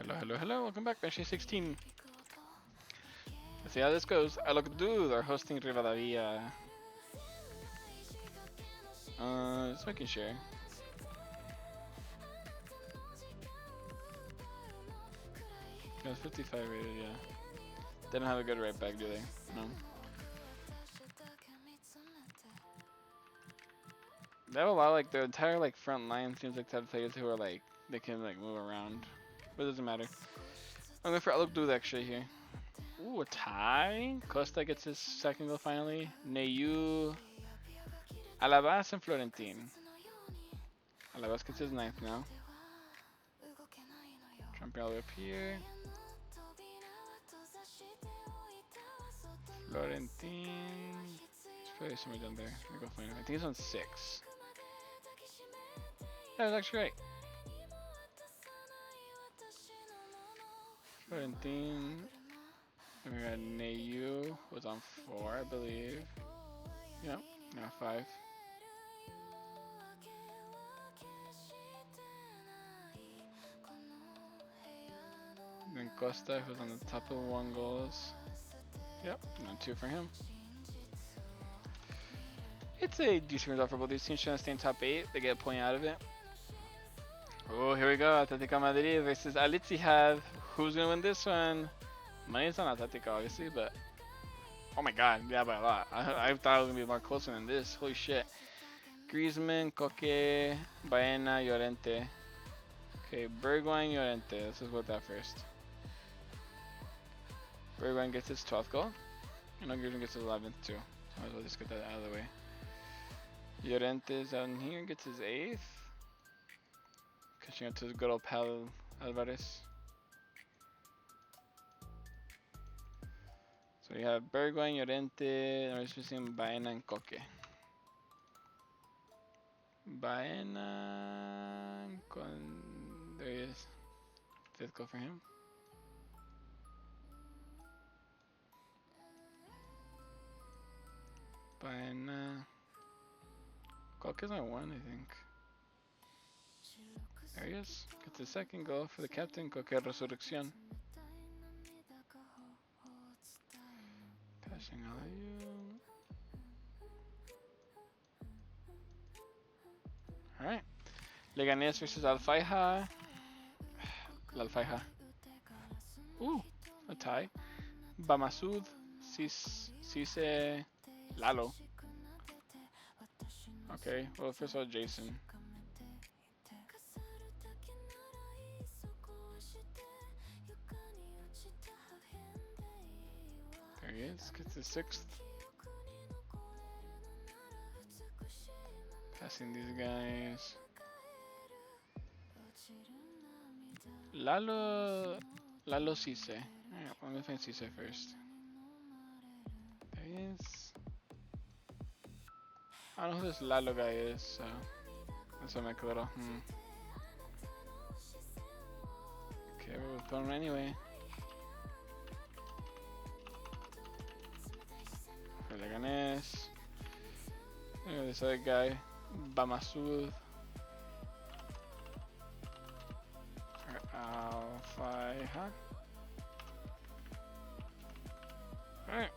Hello, hello, hello. Welcome back, Matchday 16. Let's see how this goes. I look dude. They're hosting Rivadavia. Just making sure. Yeah, it's 55 rated, yeah. They don't have a good right back, do they? No. They have a lot, like, their entire, like, front line seems like to have players who are, like, they can, like, move around. But it doesn't matter. I'm going for Outlook Dude, actually, here. Ooh, a tie. Costa gets his second goal finally. Neyu, Alabas, and Florentin. Alabas gets his ninth now. Jumping all the way up here. Florentin. It's probably somewhere down there. Let me go find him. I think he's on 6. That was actually right. Florentin. And we got Neyu was on 4, I believe. Yep, now 5. Then Costa, who's on the top of 1 goals. Yep, now 2 for him. It's a decent result for both these teams trying to stay in top 8. They get a point out of it. Oh, here we go. Atletico Madrid versus Al Ittihad. Who's going to win this one? Money's on Atletico, obviously, but... Oh my god, yeah, by a lot. I thought it was going to be more closer than this. Holy shit. Griezmann, Coque, Baena, Llorente. Okay, Bergwijn, Llorente. Let's just go with that first. Bergwijn gets his 12th goal. And Griezmann gets his 11th too. So might as well just get that out of the way. Llorente's down here, gets his 8th. Catching up to his good old pal Alvarez. So we have Bergwijn, Llorente, and we're just missing Baena and Coque. Baena, there he is. 5th goal for him. Baena. Coque's on 1, I think. There he is. Gets the 2nd goal for the captain, Coque Resurrección. Passing all of you. Alright. Leganés versus Alfaiha. La Alfaiha. Ooh, a tie. Bamasud, Cisse, Lalo. Okay, well, first of all, Jason. There he is, gets his 6th. Passing these guys. Lalo Cisse. Alright, let me find Cisse first. There he is. I don't know who this Lalo guy is, so that's what make a little Okay, we'll put him anyway. For Leganés. This other guy, Bamasud. Alfaiha. Alright.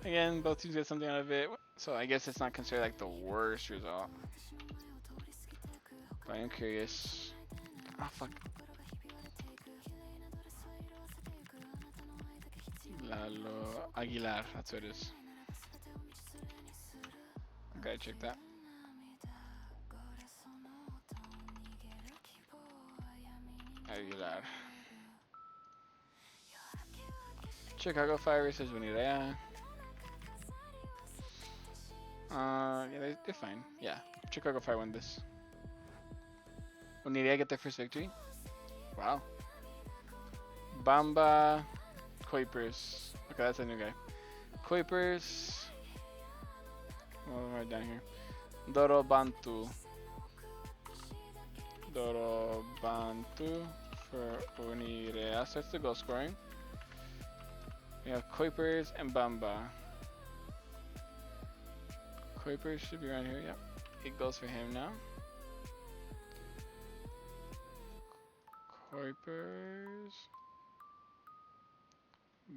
Again, both teams get something out of it, so I guess it's not considered like the worst result. But I'm curious. Oh fuck. Lalo Aguilar, that's what it is. Okay, check that. Aguilar. Chicago Fire versus Unirea. Yeah, they're fine. Yeah, Chicago Fire win this. Unirea get their first victory. Wow. Bamba, Kuipers. Okay, that's a new guy. Kuipers. Oh, right down here. Doro Bantu. Doro Bantu for Unirea. Starts the goal scoring. We have Kuipers and Bamba. Kuipers should be around here, yep. 8 goals for him now. Kuipers.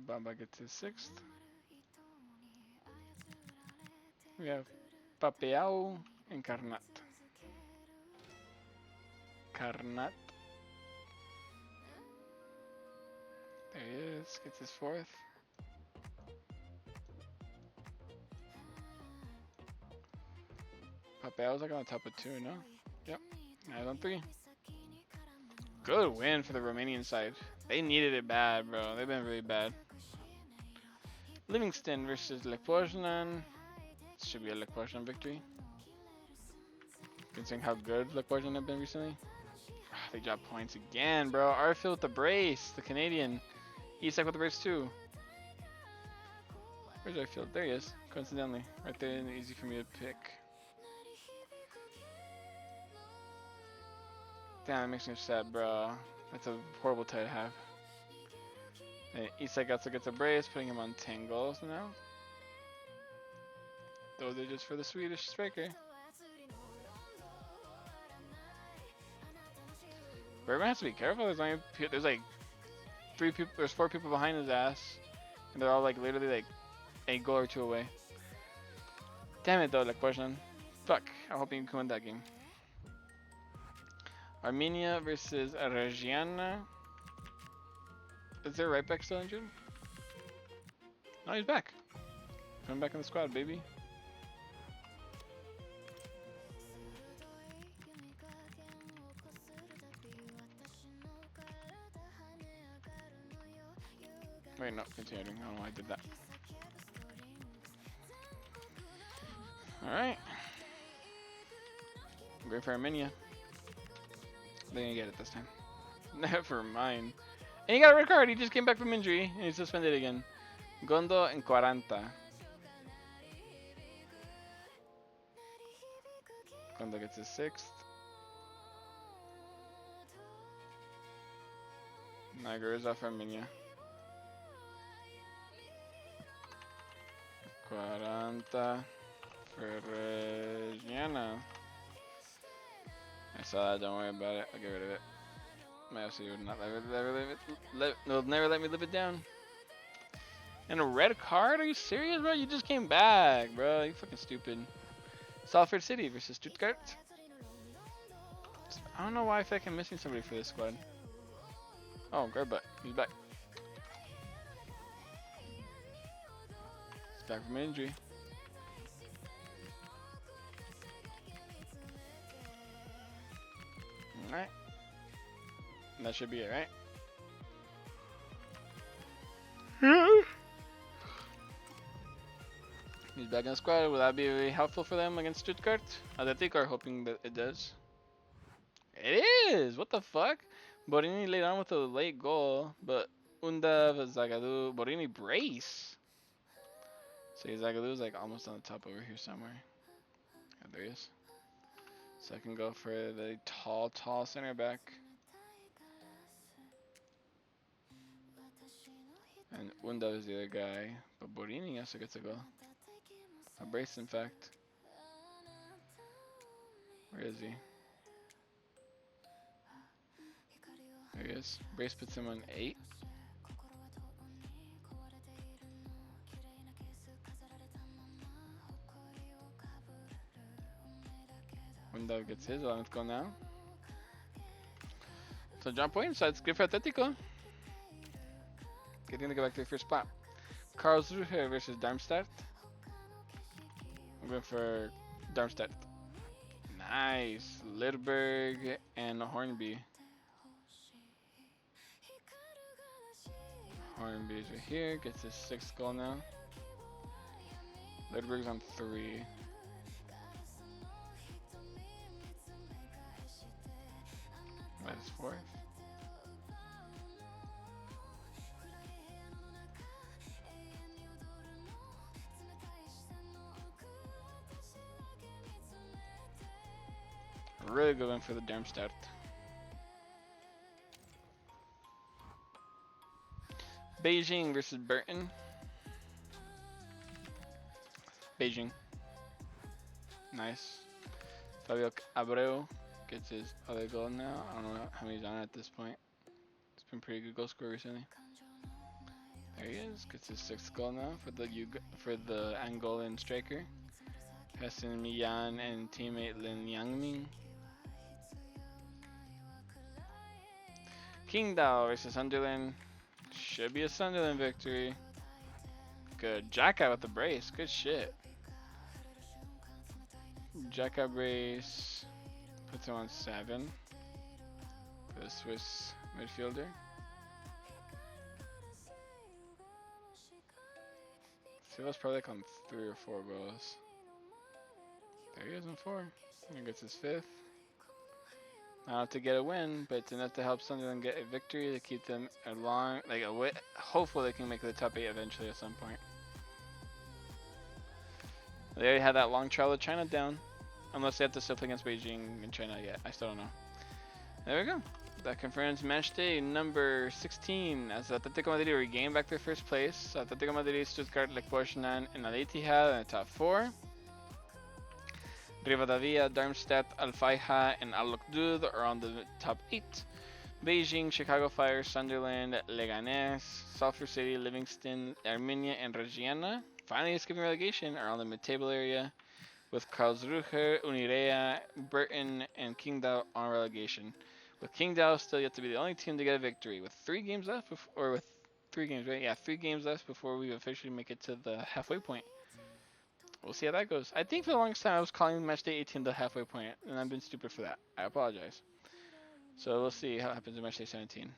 Bamba gets his 6th. We have Papeao and Karnat. Karnat. There he is. Gets his 4th. Papeao's like on the top of 2, no? Yep. 9 on 3. Good win for the Romanian side. They needed it bad, bro. They've been really bad. Livingston versus Lech Poznan. This should be a Lech Poznan victory. Considering how good Lech Poznan have been recently. They dropped points again, bro. Arfield with the brace. The Canadian. Isak with the brace too. Where's Arfield? There he is. Coincidentally. Right there and easy for me to pick. Damn, that makes me sad, bro. That's a horrible tie to have. And Isak also gets a brace, putting him on 10 goals now. Those are just for the Swedish striker. Bergman has to be careful. There's like 3 people. There's 4 people behind his ass, and they're all like literally like a goal or 2 away. Damn it though, Lech Poznan. Fuck. I hope you can win that game. Armenia versus Regiana. Is their right back still injured? No, he's back. Coming back in the squad, baby. Wait, no, continuing. I don't know why I did that. Alright. I'm going for Armenia. They're gonna get it this time. Never mind. And he got a red card. He just came back from injury and he's suspended again. Gondo and 40. Gondo gets his 6th. Nagurza for Armenia. 40 for Regiana. I saw that, don't worry about it. I'll get rid of it. My FC would not they'll never let me live it down. And a red card? Are you serious, bro? You just came back, bro. You fucking stupid. Salford City versus Stuttgart. I don't know why I feel like I'm missing somebody for this squad. Oh, Garbutt. He's back. He's back from injury. Alright. That should be it, right? He's back in the squad. Will that be really helpful for them against Stuttgart? I think are hoping that it does. It is! What the fuck? Borini laid on with a late goal, but Undav, Zagadou, Borini brace. So Zagadou's like almost on the top over here somewhere. Yeah, there he is. So I can go for the tall center back. And Undav is the other guy, but Borini also gets a goal. A brace, in fact. Where is he? There he is. Brace puts him on 8. Undav gets his 11th goal now. So jump points, that's good for Atletico. Getting to go back to the first spot. Karlsruhe versus Darmstadt. I'm going for Darmstadt. Nice. Lidberg and Hornby. Hornby's right here. Gets his 6th goal now. Lidberg's on 3. That's 4th. Really good one for the Darmstadt. Beijing versus Burton. Beijing. Nice. Fabio Abreu gets his other goal now. I don't know how many he's on at this point. been pretty good goal scorer recently. There he is. Gets his 6th goal now for the Angolan striker. Hassan Miyan and teammate Lin Yangming. Qingdao versus Sunderland. Should be a Sunderland victory. Good. Jacka with the brace. Good shit. Jacka brace. Puts him on 7 for the Swiss midfielder. Silva's probably like on 3 or 4 goals. There he is on 4. He gets his 5th. Not to get a win, but it's enough to help Sunderland get a victory to keep them along. Hopefully they can make the top 8 eventually at some point. They already had that long trial of China down. Unless they have to still play against Beijing and China yet. I still don't know. There we go. That confirms match day number 16 as Atletico Madrid regain back their first place. Atletico Madrid, Stuttgart, Lech Poznan, and Al Ittihad in the top 4. Rivadavia, Darmstadt, Al Faiha, and Al Lokdud are on the top 8. Beijing, Chicago Fire, Sunderland, Leganés, Sulphur City, Livingston, Arminia, and Regiana, finally escaping relegation, are on the mid-table area, with Karlsruhe, Unirea, Burton, and Qingdao on relegation. With Qingdao still yet to be the only team to get a victory, with 3 games left, or with 3 games, right? Yeah, 3 games left before we officially make it to the halfway point. We'll see how that goes. I think for the longest time I was calling Matchday 18 the halfway point, and I've been stupid for that. I apologize. So we'll see how it happens in Matchday 17.